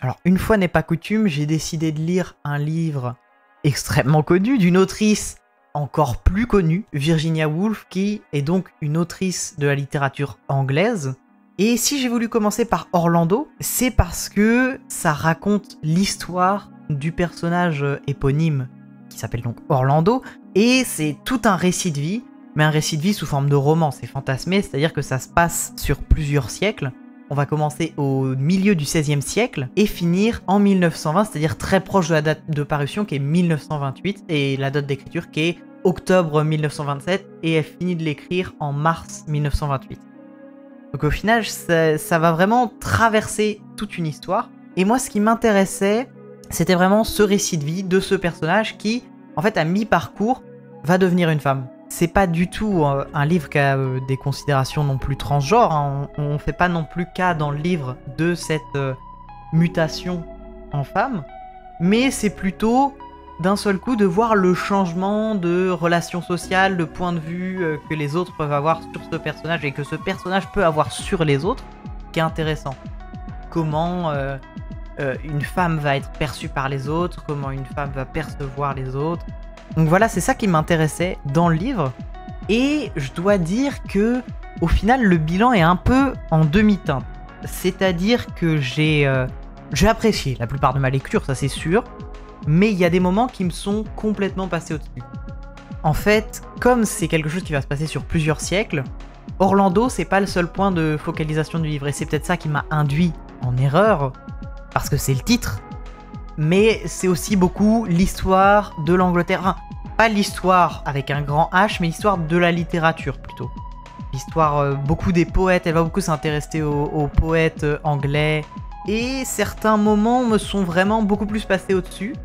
Alors, une fois n'est pas coutume, j'ai décidé de lire un livre extrêmement connu d'une autrice encore plus connue, Virginia Woolf, qui est donc une autrice de la littérature anglaise. Et si j'ai voulu commencer par Orlando, c'est parce que ça raconte l'histoire du personnage éponyme qui s'appelle donc Orlando, et c'est tout un récit de vie, mais un récit de vie sous forme de roman, c'est fantasmé, c'est-à-dire que ça se passe sur plusieurs siècles. On va commencer au milieu du XVIe siècle et finir en 1920, c'est-à-dire très proche de la date de parution qui est 1928 et la date d'écriture qui est octobre 1927 et elle finit de l'écrire en mars 1928. Donc au final, ça va vraiment traverser toute une histoire. Et moi, ce qui m'intéressait, c'était vraiment ce récit de vie de ce personnage qui, en fait, à mi-parcours, va devenir une femme. C'est pas du tout un livre qui a des considérations non plus transgenres, hein. On fait pas non plus cas dans le livre de cette mutation en femme, mais c'est plutôt d'un seul coup de voir le changement de relations sociales, de point de vue que les autres peuvent avoir sur ce personnage et que ce personnage peut avoir sur les autres, qui est intéressant. Comment une femme va être perçue par les autres, comment une femme va percevoir les autres. Donc voilà, c'est ça qui m'intéressait dans le livre. Et je dois dire que, au final, le bilan est un peu en demi-teinte. C'est-à-dire que j'ai apprécié la plupart de ma lecture, ça c'est sûr. Mais il y a des moments qui me sont complètement passés au-dessus. En fait, comme c'est quelque chose qui va se passer sur plusieurs siècles, Orlando, c'est pas le seul point de focalisation du livre. Et c'est peut-être ça qui m'a induit en erreur, parce que c'est le titre. Mais c'est aussi beaucoup l'histoire de l'Angleterre. Enfin, pas l'histoire avec un grand H, mais l'histoire de la littérature plutôt. L'histoire, beaucoup des poètes, elle va beaucoup s'intéresser aux poètes anglais. Et certains moments me sont vraiment beaucoup plus passés au-dessus.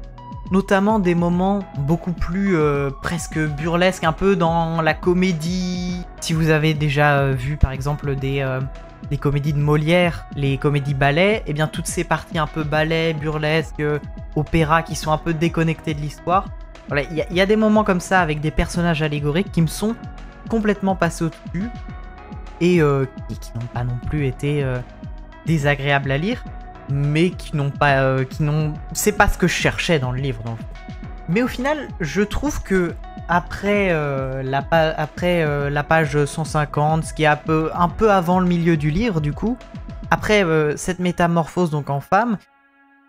Notamment des moments beaucoup plus presque burlesques, un peu dans la comédie. Si vous avez déjà vu par exemple des comédies de Molière, les comédies ballets, et bien toutes ces parties un peu ballet, burlesque, opéra qui sont un peu déconnectées de l'histoire. Voilà, il y a des moments comme ça avec des personnages allégoriques qui me sont complètement passés au-dessus et qui n'ont pas non plus été désagréables à lire, mais qui n'ont pas, c'est pas ce que je cherchais dans le livre. Donc. Mais au final, je trouve que après la page 150, ce qui est un peu avant le milieu du livre, du coup, après cette métamorphose donc en femme,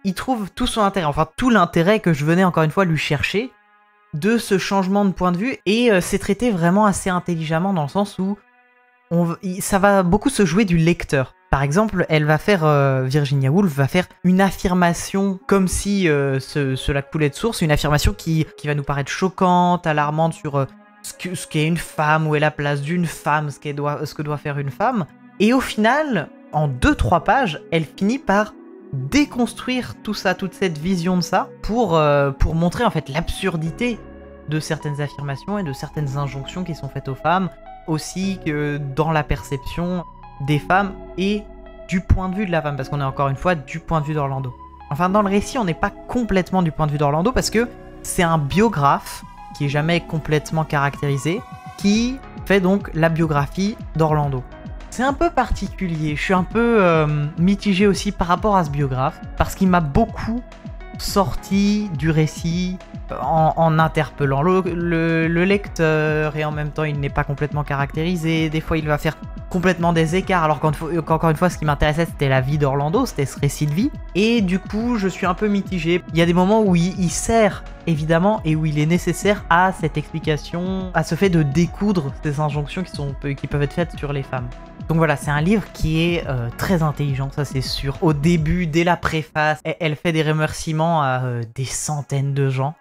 il trouve tout son intérêt, enfin tout l'intérêt que je venais encore une fois lui chercher de ce changement de point de vue, et c'est traité vraiment assez intelligemment dans le sens où ça va beaucoup se jouer du lecteur. Par exemple, elle va faire, Virginia Woolf va faire une affirmation comme si cela coulait de source, une affirmation qui va nous paraître choquante, alarmante sur ce qu'est une femme, où est la place d'une femme, ce que doit faire une femme. Et au final, en 2-3 pages, elle finit par déconstruire tout ça, toute cette vision de ça, pour montrer en fait l'absurdité de certaines affirmations et de certaines injonctions qui sont faites aux femmes, aussi que dans la perception des femmes et du point de vue de la femme, parce qu'on est encore une fois du point de vue d'Orlando. Enfin, dans le récit, on n'est pas complètement du point de vue d'Orlando, parce que c'est un biographe qui est jamais complètement caractérisé, qui fait donc la biographie d'Orlando. C'est un peu particulier, je suis un peu mitigé aussi par rapport à ce biographe, parce qu'il m'a beaucoup sorti du récit en interpellant le lecteur, et en même temps il n'est pas complètement caractérisé, des fois il va faire complètement des écarts, alors qu'encore une fois ce qui m'intéressait c'était la vie d'Orlando, c'était ce récit de vie, et du coup je suis un peu mitigé. Il y a des moments où il sert évidemment et où il est nécessaire à cette explication, à ce fait de découdre ces injonctions qui peuvent être faites sur les femmes. Donc voilà, c'est un livre qui est très intelligent, ça c'est sûr. Au début, dès la préface, elle fait des remerciements à des centaines de gens.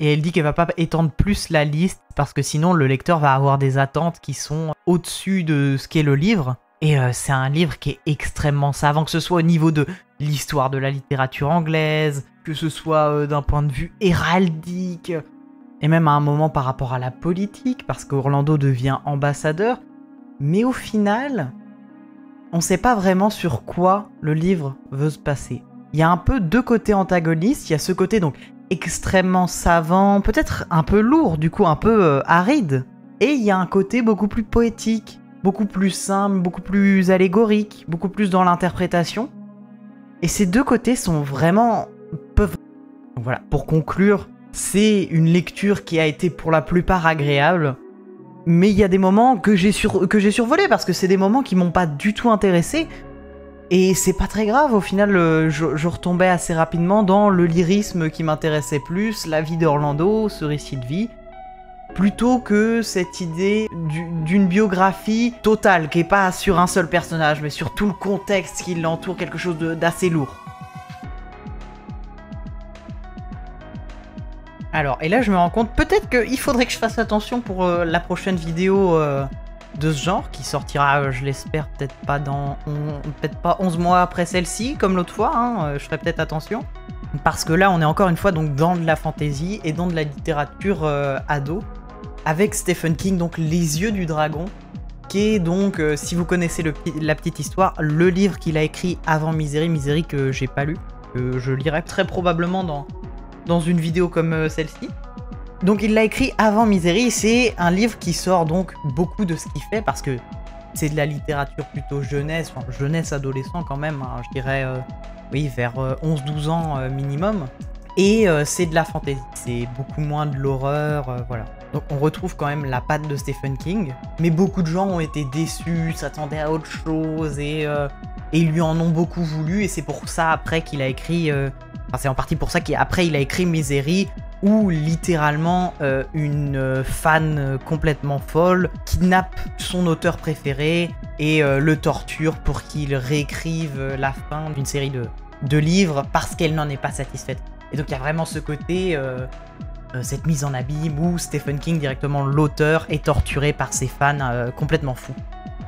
Et elle dit qu'elle va pas étendre plus la liste parce que sinon le lecteur va avoir des attentes qui sont au-dessus de ce qu'est le livre. Et c'est un livre qui est extrêmement savant, que ce soit au niveau de l'histoire de la littérature anglaise, que ce soit d'un point de vue héraldique, et même à un moment par rapport à la politique, parce qu'Orlando devient ambassadeur. Mais au final, on sait pas vraiment sur quoi le livre veut se passer. Il y a un peu deux côtés antagonistes, il y a ce côté donc extrêmement savant, peut-être un peu lourd, du coup un peu aride, et il y a un côté beaucoup plus poétique, beaucoup plus simple, beaucoup plus allégorique, beaucoup plus dans l'interprétation. Et ces deux côtés sont vraiment... Donc voilà, pour conclure, c'est une lecture qui a été pour la plupart agréable, mais il y a des moments que j'ai survolés parce que c'est des moments qui m'ont pas du tout intéressé. Et c'est pas très grave, au final, je retombais assez rapidement dans le lyrisme qui m'intéressait plus, la vie d'Orlando, ce récit de vie, plutôt que cette idée d'une biographie totale, qui est pas sur un seul personnage, mais sur tout le contexte qui l'entoure, quelque chose d'assez lourd. Alors, et là je me rends compte, peut-être qu'il faudrait que je fasse attention pour la prochaine vidéo de ce genre, qui sortira, je l'espère, peut-être pas 11 mois après celle-ci, comme l'autre fois, hein, je ferai peut-être attention. Parce que là, on est encore une fois donc dans de la fantasy et dans de la littérature ado, avec Stephen King, donc Les Yeux du Dragon, qui est donc, si vous connaissez la petite histoire, le livre qu'il a écrit avant Misery, Misery que j'ai pas lu, que je lirai très probablement dans une vidéo comme celle-ci. Donc il l'a écrit avant Misery, c'est un livre qui sort donc beaucoup de ce qu'il fait, parce que c'est de la littérature plutôt jeunesse, enfin jeunesse adolescent quand même, hein, je dirais, oui, vers 11-12 ans minimum. Et c'est de la fantasy, c'est beaucoup moins de l'horreur, voilà. Donc on retrouve quand même la patte de Stephen King, mais beaucoup de gens ont été déçus, s'attendaient à autre chose, et ils lui en ont beaucoup voulu, et c'est pour ça après qu'il a écrit... Enfin, c'est en partie pour ça qu'après il a écrit Misery, où littéralement une fan complètement folle kidnappe son auteur préféré et le torture pour qu'il réécrive la fin d'une série de livres parce qu'elle n'en est pas satisfaite. Et donc il y a vraiment ce côté, cette mise en abîme où Stephen King, directement l'auteur, est torturé par ses fans complètement fous.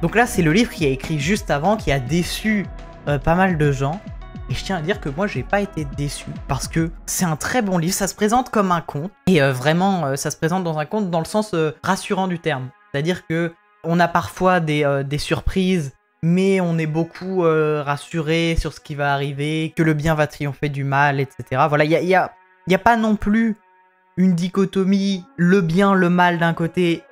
Donc là c'est le livre qu'il a écrit juste avant, qui a déçu pas mal de gens. Et je tiens à dire que moi j'ai pas été déçu, parce que c'est un très bon livre, ça se présente comme un conte, et vraiment ça se présente dans un conte dans le sens rassurant du terme. C'est-à-dire que on a parfois des surprises, mais on est beaucoup rassuré sur ce qui va arriver, que le bien va triompher du mal, etc. Voilà, il y a pas non plus une dichotomie, le bien, le mal d'un côté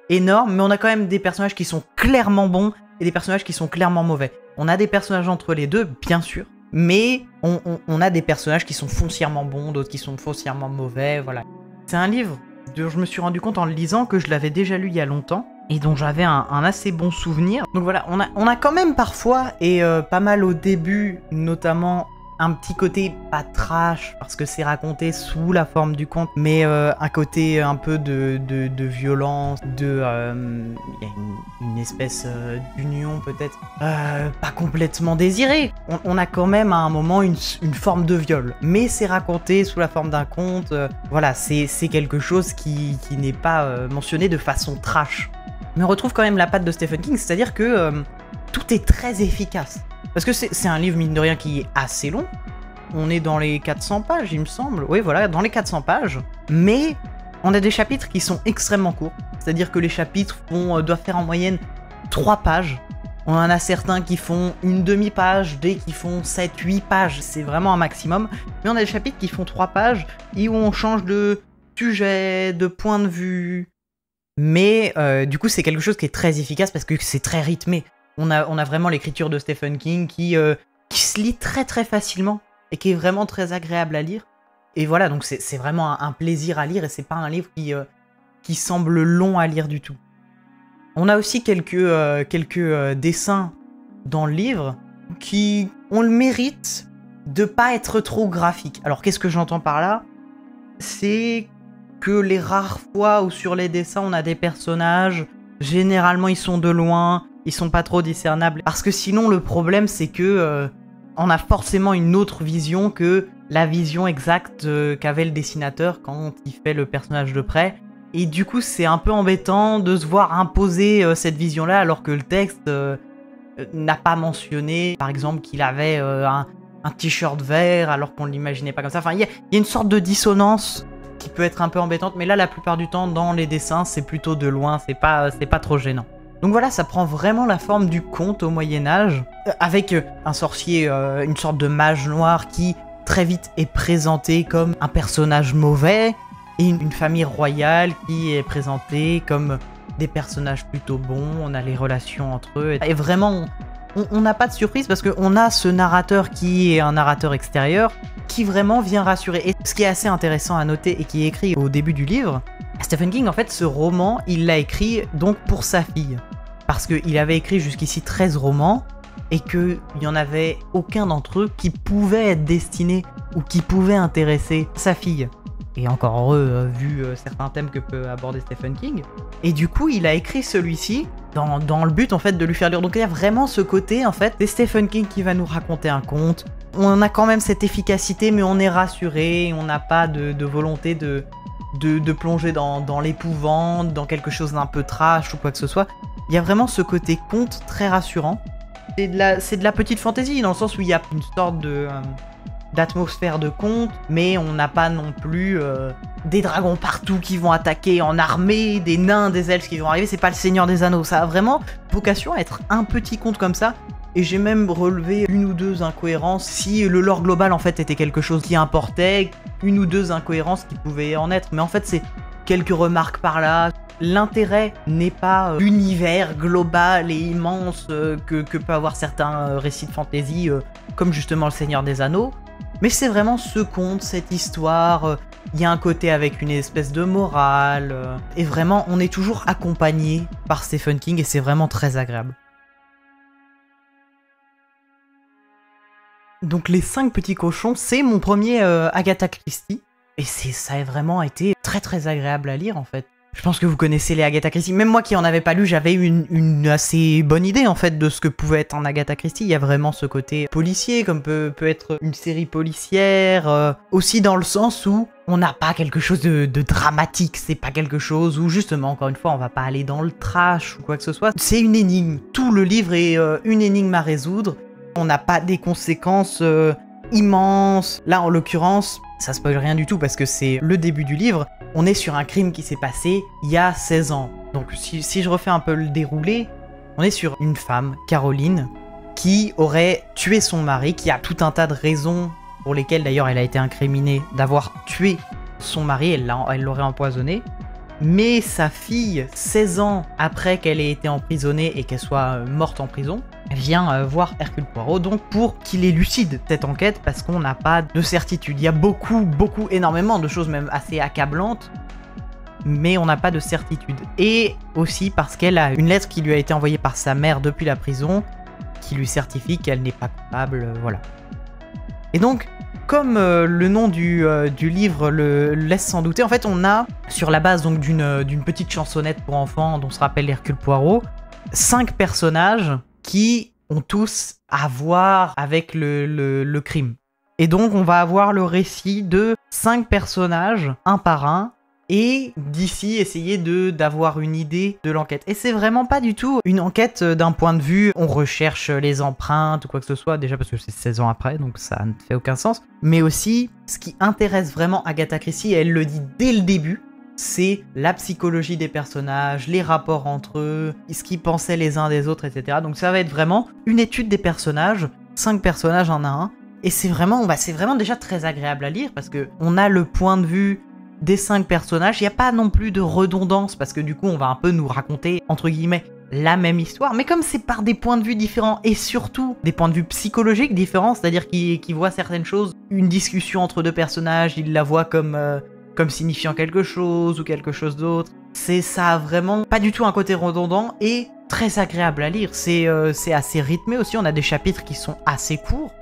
énorme, mais on a quand même des personnages qui sont clairement bons et des personnages qui sont clairement mauvais. On a des personnages entre les deux, bien sûr, mais on a des personnages qui sont foncièrement bons, d'autres qui sont foncièrement mauvais, voilà. C'est un livre dont je me suis rendu compte en le lisant que je l'avais déjà lu il y a longtemps, et dont j'avais un assez bon souvenir. Donc voilà, on a quand même parfois, et pas mal au début, notamment un petit côté pas trash, parce que c'est raconté sous la forme du conte, mais un côté un peu de violence, il y a une espèce d'union peut-être pas complètement désirée. On a quand même à un moment une forme de viol, mais c'est raconté sous la forme d'un conte, voilà, c'est quelque chose qui n'est pas mentionné de façon trash. Mais on retrouve quand même la patte de Stephen King, c'est-à-dire que tout est très efficace. Parce que c'est un livre, mine de rien, qui est assez long. On est dans les 400 pages, il me semble. Oui, voilà, dans les 400 pages. Mais on a des chapitres qui sont extrêmement courts. C'est-à-dire que les chapitres doivent faire en moyenne 3 pages. On en a certains qui font une demi-page, des qui font 7-8 pages. C'est vraiment un maximum. Mais on a des chapitres qui font 3 pages et où on change de sujet, de point de vue. Mais du coup, c'est quelque chose qui est très efficace parce que c'est très rythmé. On a vraiment l'écriture de Stephen King qui se lit très très facilement et qui est vraiment très agréable à lire. Et voilà, donc c'est vraiment un plaisir à lire, et c'est pas un livre qui semble long à lire du tout. On a aussi quelques dessins dans le livre qui ont le mérite de pas être trop graphiques. Alors qu'est-ce que j'entends par là? C'est que les rares fois où sur les dessins on a des personnages, généralement ils sont de loin, ils sont pas trop discernables. Parce que sinon le problème c'est que on a forcément une autre vision que la vision exacte qu'avait le dessinateur quand il fait le personnage de près. Et du coup c'est un peu embêtant de se voir imposer cette vision-là alors que le texte n'a pas mentionné, par exemple, qu'il avait un t-shirt vert alors qu'on ne l'imaginait pas comme ça. Enfin, il y a une sorte de dissonance qui peut être un peu embêtante, mais là la plupart du temps dans les dessins c'est plutôt de loin, c'est pas trop gênant. Donc voilà, ça prend vraiment la forme du conte au Moyen-Âge, avec un sorcier, une sorte de mage noir qui très vite est présenté comme un personnage mauvais, et une famille royale qui est présentée comme des personnages plutôt bons. On a les relations entre eux, et vraiment on n'a pas de surprise parce qu'on a ce narrateur qui est un narrateur extérieur qui vraiment vient rassurer. Et ce qui est assez intéressant à noter et qui est écrit au début du livre, Stephen King, en fait, ce roman, il l'a écrit donc pour sa fille. Parce qu'il avait écrit jusqu'ici 13 romans et qu'il n'y en avait aucun d'entre eux qui pouvait être destiné ou qui pouvait intéresser sa fille. Et encore heureux, vu certains thèmes que peut aborder Stephen King. Et du coup, il a écrit celui-ci dans le but, en fait, de lui faire lire. Donc il y a vraiment ce côté, en fait, c'est Stephen King qui va nous raconter un conte. On a quand même cette efficacité, mais on est rassuré, on n'a pas de volonté de plonger dans l'épouvante, dans quelque chose d'un peu trash ou quoi que ce soit. Il y a vraiment ce côté conte très rassurant. C'est de la petite fantaisie, dans le sens où il y a une sorte d'atmosphère de conte, mais on n'a pas non plus des dragons partout qui vont attaquer en armée, des nains, des elfes qui vont arriver, c'est pas le Seigneur des Anneaux, ça a vraiment vocation à être un petit conte comme ça, et j'ai même relevé une ou deux incohérences, si le lore global en fait était quelque chose qui importait, une ou deux incohérences qui pouvaient en être, mais en fait c'est quelques remarques par là. L'intérêt n'est pas l'univers global et immense que peut avoir certains récits de fantasy, comme justement le Seigneur des Anneaux, mais c'est vraiment ce conte, cette histoire, il y a un côté avec une espèce de morale, et vraiment on est toujours accompagné par Stephen King et c'est vraiment très agréable. Donc les 5 petits cochons, c'est mon premier Agatha Christie, et ça a vraiment été très très agréable à lire en fait. Je pense que vous connaissez les Agatha Christie. Même moi qui en avais pas lu, j'avais une assez bonne idée en fait de ce que pouvait être un Agatha Christie. Il y a vraiment ce côté policier, comme peut être une série policière. Aussi dans le sens où on n'a pas quelque chose de dramatique. C'est pas quelque chose où justement, encore une fois, on va pas aller dans le trash ou quoi que ce soit. C'est une énigme. Tout le livre est une énigme à résoudre. On n'a pas des conséquences immenses. Là, en l'occurrence, ça spoil rien du tout parce que c'est le début du livre. On est sur un crime qui s'est passé il y a 16 ans. Donc si je refais un peu le déroulé, on est sur une femme, Caroline, qui aurait tué son mari, qui a tout un tas de raisons pour lesquelles d'ailleurs elle a été incriminée d'avoir tué son mari, elle l'aurait empoisonné. Mais sa fille, 16 ans après qu'elle ait été emprisonnée et qu'elle soit morte en prison, vient voir Hercule Poirot donc pour qu'il élucide cette enquête parce qu'on n'a pas de certitude. Il y a énormément de choses même assez accablantes, mais on n'a pas de certitude. Et aussi parce qu'elle a une lettre qui lui a été envoyée par sa mère depuis la prison qui lui certifie qu'elle n'est pas coupable, voilà. Et donc, comme le nom du livre le laisse sans douter, en fait on a, sur la base donc d'une petite chansonnette pour enfants dont se rappelle Hercule Poirot, 5 personnages qui ont tous à voir avec le crime. Et donc on va avoir le récit de 5 personnages, un par un, et d'ici essayer d'avoir une idée de l'enquête. Et c'est vraiment pas du tout une enquête d'un point de vue on recherche les empreintes ou quoi que ce soit, déjà parce que c'est 16 ans après, donc ça ne fait aucun sens. Mais aussi, ce qui intéresse vraiment Agatha Christie, et elle le dit dès le début, c'est la psychologie des personnages, les rapports entre eux, ce qu'ils pensaient les uns des autres, etc. Donc ça va être vraiment une étude des personnages, 5 personnages en un, et c'est vraiment déjà très agréable à lire parce que on a le point de vue des 5 personnages, il n'y a pas non plus de redondance parce que du coup on va un peu nous raconter entre guillemets la même histoire, mais comme c'est par des points de vue différents et surtout des points de vue psychologiques différents, c'est-à-dire qu'ils voient certaines choses, une discussion entre 2 personnages, ils la voient comme signifiant quelque chose ou quelque chose d'autre. Ça a vraiment pas du tout un côté redondant et très agréable à lire. C'est assez rythmé aussi, on a des chapitres qui sont assez courts.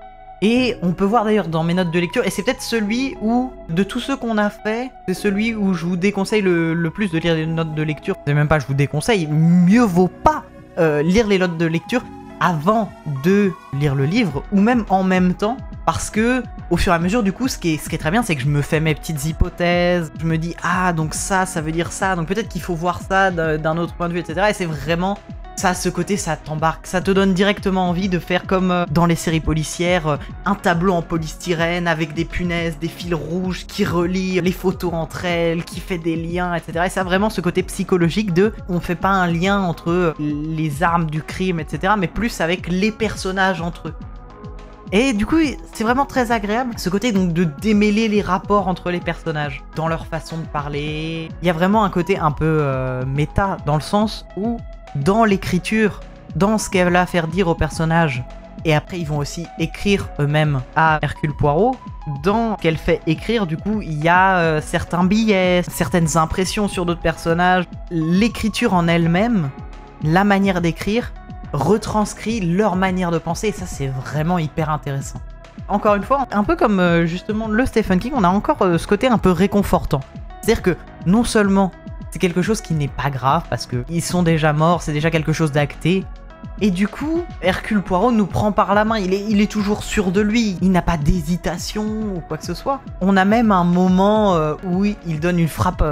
Et on peut voir d'ailleurs dans mes notes de lecture, et c'est peut-être celui où, de tous ceux qu'on a fait, c'est celui où je vous déconseille le plus de lire les notes de lecture. C'est même pas je vous déconseille, mieux vaut pas lire les notes de lecture avant de lire le livre, ou même en même temps, parce que au fur et à mesure, du coup, ce qui est très bien, c'est que je me fais mes petites hypothèses, je me dis, ah, donc ça veut dire ça, donc peut-être qu'il faut voir ça d'un autre point de vue, etc. Et c'est vraiment... ça, ce côté, ça t'embarque, ça te donne directement envie de faire comme dans les séries policières, un tableau en polystyrène avec des punaises, des fils rouges qui relient les photos entre elles, qui fait des liens, etc. Et ça a vraiment ce côté psychologique de, on fait pas un lien entre les armes du crime, etc., mais plus avec les personnages entre eux. Et du coup, c'est vraiment très agréable, ce côté donc de démêler les rapports entre les personnages, dans leur façon de parler. Il y a vraiment un côté un peu méta, dans le sens où, dans l'écriture dans ce qu'elle va faire dire au personnage. Et après, ils vont aussi écrire eux-mêmes à Hercule Poirot. Dans ce qu'elle fait écrire, du coup, il y a certains billets, certaines impressions sur d'autres personnages. L'écriture en elle-même, la manière d'écrire, retranscrit leur manière de penser. Et ça, c'est vraiment hyper intéressant. Encore une fois, un peu comme justement le Stephen King, on a encore ce côté un peu réconfortant. C'est-à-dire que non seulement c'est quelque chose qui n'est pas grave, parce qu'ils sont déjà morts, c'est déjà quelque chose d'acté, et du coup, Hercule Poirot nous prend par la main, il est toujours sûr de lui, il n'a pas d'hésitation ou quoi que ce soit. On a même un moment où il donne une frappe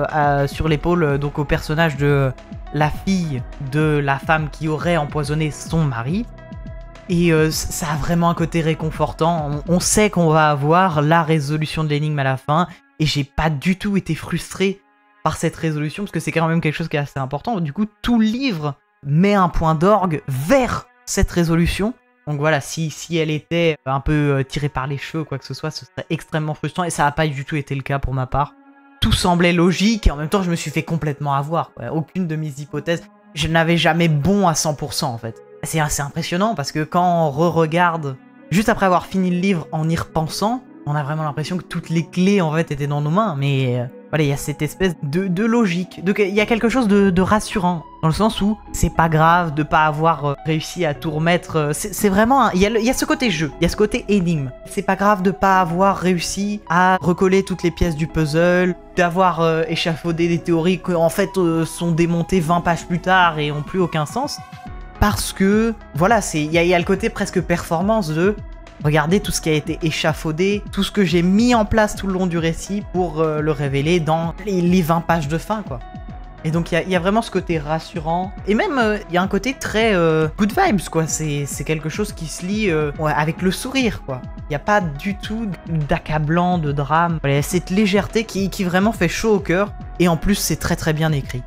sur l'épaule donc au personnage de la fille de la femme qui aurait empoisonné son mari. Et ça a vraiment un côté réconfortant, on sait qu'on va avoir la résolution de l'énigme à la fin, et j'ai pas du tout été frustré par cette résolution, parce que c'est quand même quelque chose qui est assez important. Du coup, tout le livre met un point d'orgue vers cette résolution. Donc voilà, si elle était un peu tirée par les cheveux ou quoi que ce soit, ce serait extrêmement frustrant, et ça n'a pas du tout été le cas pour ma part. Tout semblait logique, et en même temps, je me suis fait complètement avoir, quoi. Aucune de mes hypothèses, je n'avais jamais bon à 100% en fait. C'est assez impressionnant, parce que quand on re-regarde, juste après avoir fini le livre, en y repensant, on a vraiment l'impression que toutes les clés en fait étaient dans nos mains, mais voilà, il y a cette espèce de logique, il y a quelque chose de rassurant, dans le sens où c'est pas grave de pas avoir réussi à tout remettre, c'est vraiment, il y a ce côté jeu, il y a ce côté énigme, c'est pas grave de pas avoir réussi à recoller toutes les pièces du puzzle, d'avoir échafaudé des théories qui en fait sont démontées 20 pages plus tard et ont plus aucun sens, parce que voilà, il y a le côté presque performance de regardez tout ce qui a été échafaudé, tout ce que j'ai mis en place tout le long du récit pour le révéler dans les 20 pages de fin, quoi. Et donc il y a vraiment ce côté rassurant, et même il y a un côté très good vibes, quoi. C'est quelque chose qui se lit avec le sourire, quoi. Il n'y a pas du tout d'accablant, de drame. Voilà, cette légèreté qui vraiment fait chaud au cœur, et en plus c'est très très bien écrit.